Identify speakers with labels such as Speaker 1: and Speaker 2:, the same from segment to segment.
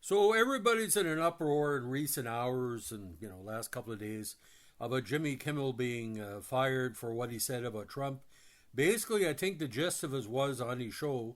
Speaker 1: So everybody's in an uproar in recent hours and last couple of days about Jimmy Kimmel being fired for what he said about Trump. Basically, I think the gist of it was on his show.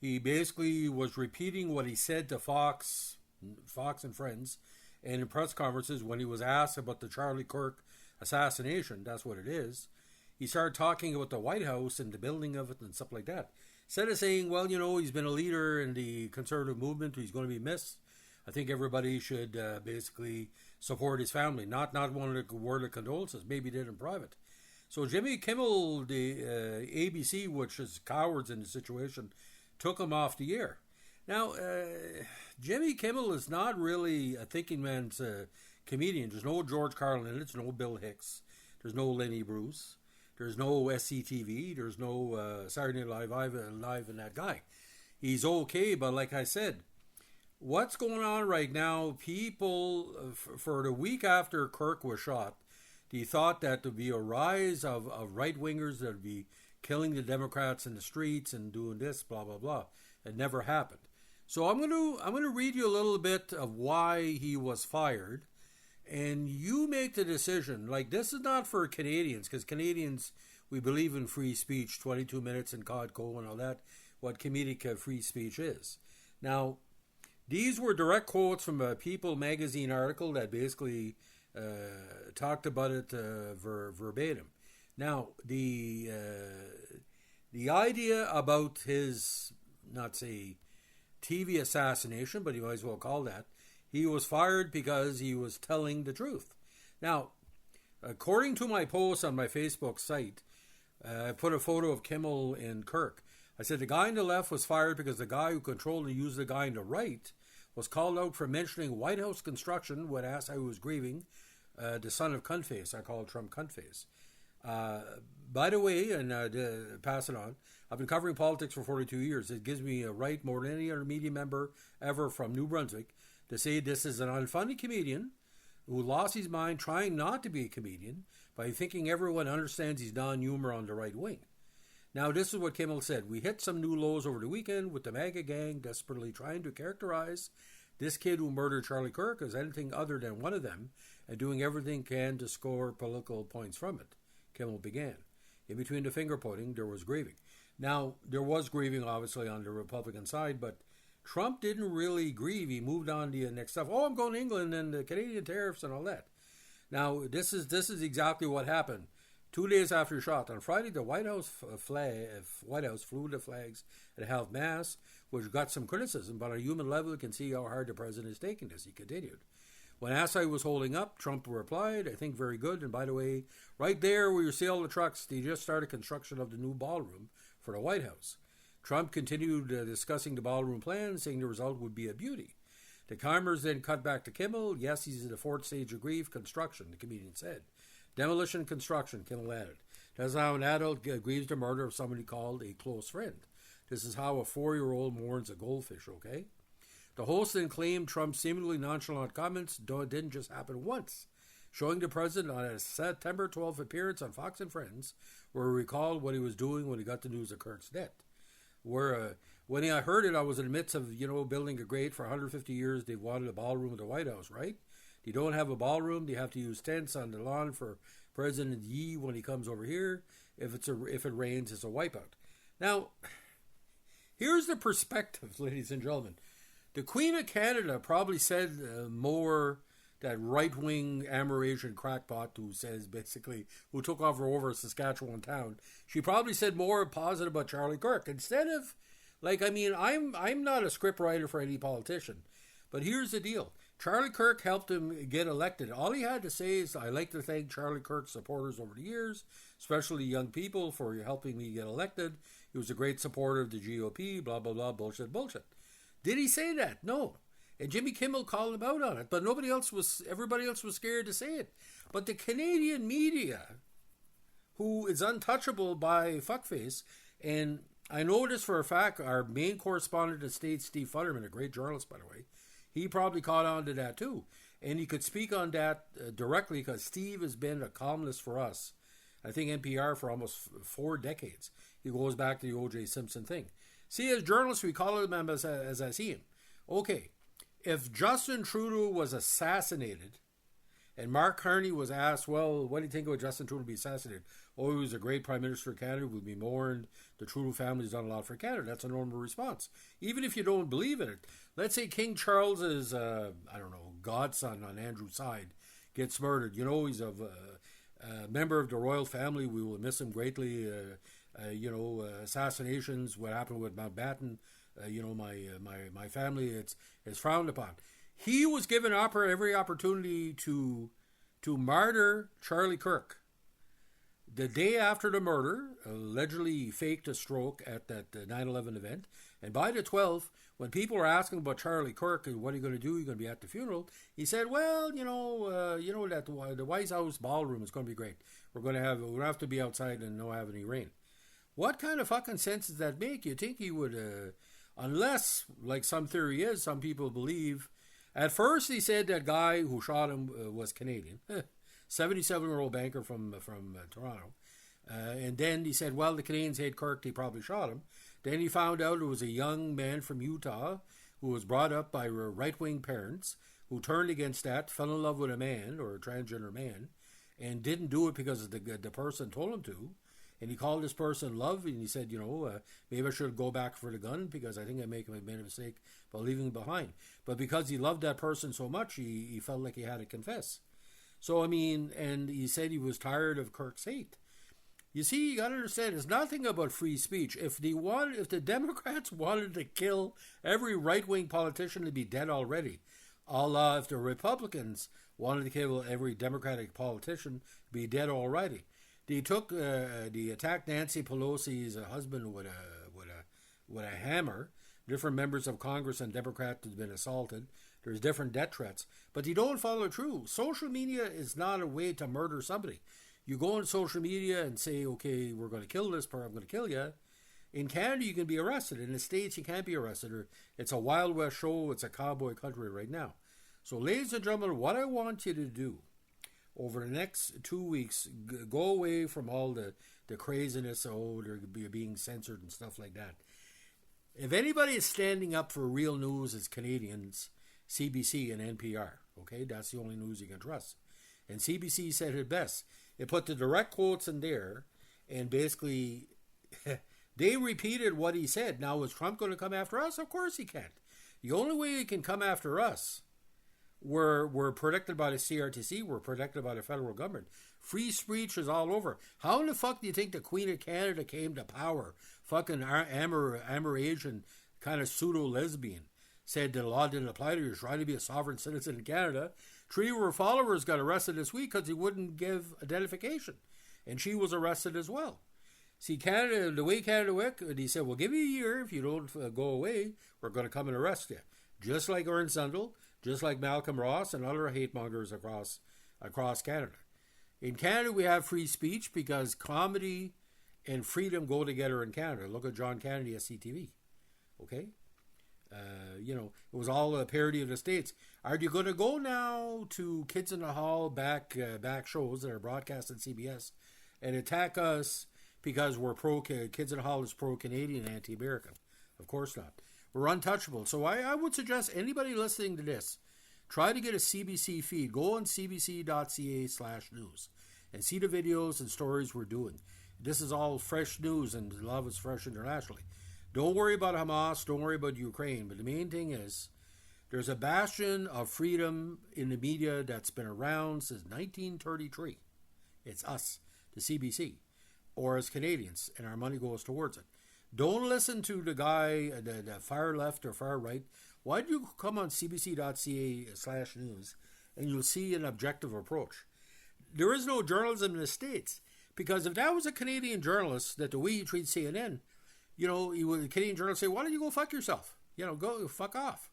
Speaker 1: He basically was repeating what he said to Fox and Friends, and in press conferences when he was asked about the Charlie Kirk assassination. That's what it is. He started talking about the White House and the building of it and stuff like that. Instead of saying, well, he's been a leader in the conservative movement, he's going to be missed. I think everybody should basically support his family, not one of the word of condolences. Maybe he did in private. So Jimmy Kimmel, the ABC, which is cowards in the situation, took him off the air. Now, Jimmy Kimmel is not really a thinking man's comedian. There's no George Carlin in it. There's no Bill Hicks. There's no Lenny Bruce. There's no SCTV. There's no Saturday Night Live and that guy. He's okay, but like I said, what's going on right now, people, for the week after Kirk was shot, they thought that there'd be a rise of right-wingers that would be killing the Democrats in the streets and doing this, blah, blah, blah. It never happened. So I'm going to read you a little bit of why he was fired, and you make the decision. Like, this is not for Canadians, because Canadians, we believe in free speech, 22 minutes and Codco and all that, what comedic free speech is. Now, these were direct quotes from a People magazine article that basically talked about it verbatim. Now, the idea about his, not say TV assassination, but you might as well call that, he was fired because he was telling the truth. Now, according to my post on my Facebook site, I put a photo of Kimmel and Kirk. I said the guy on the left was fired because the guy who controlled and used the guy on the right was called out for mentioning White House construction when asked how he was grieving the son of Cuntface. I call Trump Cuntface. By the way, and pass it on, I've been covering politics for 42 years. It gives me a right more than any other media member ever from New Brunswick to say this is an unfunny comedian who lost his mind trying not to be a comedian by thinking everyone understands his non-humor on the right wing. Now, this is what Kimmel said. We hit some new lows over the weekend with the MAGA gang desperately trying to characterize this kid who murdered Charlie Kirk as anything other than one of them and doing everything can to score political points from it. Kimmel began. In between the finger pointing, there was grieving. Now, there was grieving, obviously, on the Republican side, but Trump didn't really grieve. He moved on to the next stuff. Oh, I'm going to England and the Canadian tariffs and all that. Now, this is exactly what happened. 2 days after he shot, on Friday, the White House flew the flags at half-mast, which got some criticism, but on a human level, you can see how hard the president is taking this. He continued. When asked how he was holding up, Trump replied, I think very good. And by the way, right there where you see all the trucks, they just started construction of the new ballroom for the White House. Trump continued discussing the ballroom plan, saying the result would be a beauty. The cameras then cut back to Kimmel. Yes, he's in the fourth stage of grief, construction, the comedian said. Demolition construction, Kimmel added. That's how an adult grieves the murder of somebody called a close friend. This is how a 4-year-old mourns a goldfish, okay? The host then claimed Trump's seemingly nonchalant comments didn't just happen once, showing the president on a September 12th appearance on Fox and Friends, where he recalled what he was doing when he got the news of Kirk's death. When I heard it, I was in the midst of, building a grate for 150 years. They've wanted a ballroom at the White House, right? They don't have a ballroom. They have to use tents on the lawn for President Yi when he comes over here. If it rains, it's a wipeout. Now, here's the perspective, ladies and gentlemen. The Queen of Canada probably said more, that right-wing Amerasian crackpot who took over a Saskatchewan town. She probably said more positive about Charlie Kirk. Instead of, I'm not a scriptwriter for any politician. But here's the deal. Charlie Kirk helped him get elected. All he had to say is, I'd like to thank Charlie Kirk's supporters over the years, especially young people, for helping me get elected. He was a great supporter of the GOP, blah, blah, blah, bullshit. Did he say that? No. And Jimmy Kimmel called him out on it, but everybody else was scared to say it. But the Canadian media, who is untouchable by fuckface, and I know this for a fact, our main correspondent in the States, Steve Futterman, a great journalist, by the way, he probably caught on to that too. And he could speak on that directly because Steve has been a columnist for us, I think NPR, for almost 4 decades. He goes back to the O.J. Simpson thing. See, as journalists, we call him as I see him. Okay, If Justin Trudeau was assassinated, and Mark Carney was asked, well, what do you think of Justin Trudeau be assassinated? Oh, he was a great Prime Minister of Canada, would be mourned. The Trudeau family's done a lot for Canada. That's a normal response. Even if you don't believe in it. Let's say King Charles's, godson on Andrew's side gets murdered. You know, he's a member of the royal family. We will miss him greatly. Assassinations, what happened with Mountbatten, my family, it's frowned upon. He was given every opportunity to martyr Charlie Kirk. The day after the murder, allegedly he faked a stroke at that 9/11 event. And by the 12th, when people were asking about Charlie Kirk and what are you going to do, you're going to be at the funeral, he said, well, that the White House ballroom is going to be great. We'll have to be outside and not have any rain. What kind of fucking sense does that make? You think he would, unless, like some theory is, some people believe. At first, he said that guy who shot him was Canadian, 77-year-old banker from Toronto. And then he said, well, the Canadians hate Kirk, they probably shot him. Then he found out it was a young man from Utah who was brought up by right-wing parents who turned against that, fell in love with a man or a transgender man, and didn't do it because the person told him to. And he called this person love, and he said, maybe I should go back for the gun because I think I made a mistake by leaving him behind. But because he loved that person so much, he felt like he had to confess. So, and he said he was tired of Kirk's hate. You see, you got to understand, it's nothing about free speech. If the Democrats wanted to kill every right-wing politician to be dead already, a la if the Republicans wanted to kill every Democratic politician to be dead already. They attacked Nancy Pelosi's husband with a hammer. Different members of Congress and Democrats have been assaulted. There's different death threats, but they don't follow through. Social media is not a way to murder somebody. You go on social media and say, okay, we're going to kill this person, I'm going to kill you. In Canada, you can be arrested. In the States, you can't be arrested. It's a Wild West show. It's a cowboy country right now. So, ladies and gentlemen, what I want you to do over the next 2 weeks, go away from all the craziness, they're being censored and stuff like that. If anybody is standing up for real news, it's Canadians, CBC and NPR. Okay, that's the only news you can trust. And CBC said it best. It put the direct quotes in there, and basically, they repeated what he said. Now, is Trump going to come after us? Of course he can't. The only way he can come after us, we're protected by the CRTC, we're protected by the federal government. Free speech is all over. How in the fuck do you think the Queen of Canada came to power? Fucking Amer-Asian kind of pseudo-lesbian said the law didn't apply to you. You're trying to be a sovereign citizen in Canada. Three of her followers got arrested this week because he wouldn't give identification. And she was arrested as well. See, Canada, the way Canada worked, he said, we'll give you a year. If you don't go away, we're going to come and arrest you. Just like Ernst Zundel, just like Malcolm Ross and other hate mongers across Canada. In Canada, we have free speech because comedy and freedom go together in Canada. Look at John Kennedy at CTV. Okay? It was all a parody of the States. Are you going to go now to Kids in the Hall back shows that are broadcast on CBS and attack us because we're Kids in the Hall is pro-Canadian and anti-American? Of course not. We're untouchable. So I would suggest anybody listening to this, try to get a CBC feed. Go on cbc.ca/news and see the videos and stories we're doing. This is all fresh news, and a lot of it's fresh internationally. Don't worry about Hamas. Don't worry about Ukraine. But the main thing is, there's a bastion of freedom in the media that's been around since 1933. It's us, the CBC, or as Canadians, and our money goes towards it. Don't listen to the guy, the far left or far right. Why don't you come on cbc.ca/news and you'll see an objective approach. There is no journalism in the States, because if that was a Canadian journalist, that the way you treat CNN, a Canadian journalist say, why don't you go fuck yourself? Go fuck off.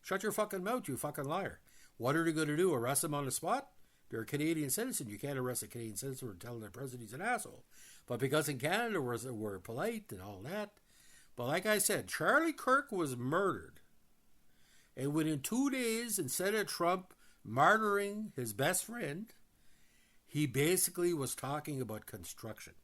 Speaker 1: Shut your fucking mouth, you fucking liar. What are they going to do? Arrest them on the spot? They're a Canadian citizen. You can't arrest a Canadian citizen for telling their president he's an asshole. But because in Canada we're polite and all that. But like I said, Charlie Kirk was murdered. And within 2 days, instead of Trump martyring his best friend, he basically was talking about construction.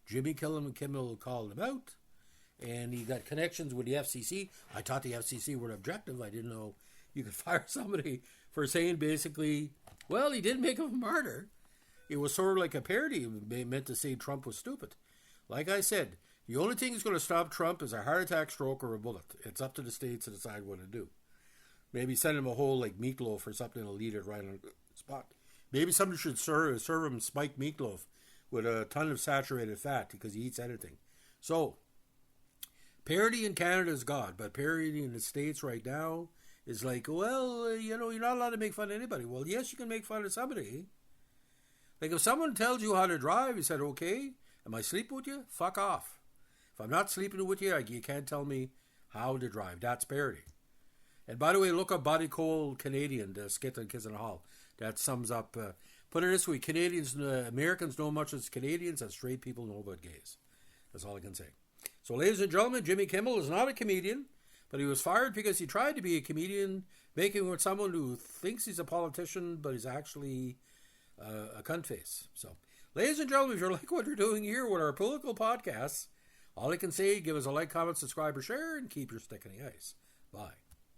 Speaker 1: Jimmy Kimmel called him out. And he got connections with the FCC. I thought the FCC were objective. I didn't know you could fire somebody for saying basically, well, he didn't make him a martyr. It was sort of like a parody meant to say Trump was stupid. Like I said, the only thing that's going to stop Trump is a heart attack, stroke, or a bullet. It's up to the states to decide what to do. Maybe send him a whole like meatloaf or something to eat it right on the spot. Maybe somebody should serve him spiked meatloaf with a ton of saturated fat because he eats anything. So, parody in Canada is God, but parody in the States right now is like, well, you're not allowed to make fun of anybody. Well, yes, you can make fun of somebody. Like if someone tells you how to drive, you said, okay, am I sleeping with you? Fuck off. If I'm not sleeping with you, you can't tell me how to drive. That's parody. And by the way, look up Body Cold Canadian, the skit on Kids in the Hall. That sums up, put it this way, Americans know much as Canadians as straight people know about gays. That's all I can say. So ladies and gentlemen, Jimmy Kimmel is not a comedian, but he was fired because he tried to be a comedian, making with someone who thinks he's a politician, but he's actually a cunt face. So, ladies and gentlemen, if you like what we're doing here with our political podcasts, all I can say, give us a like, comment, subscribe, or share, and keep your stick in the ice. Bye.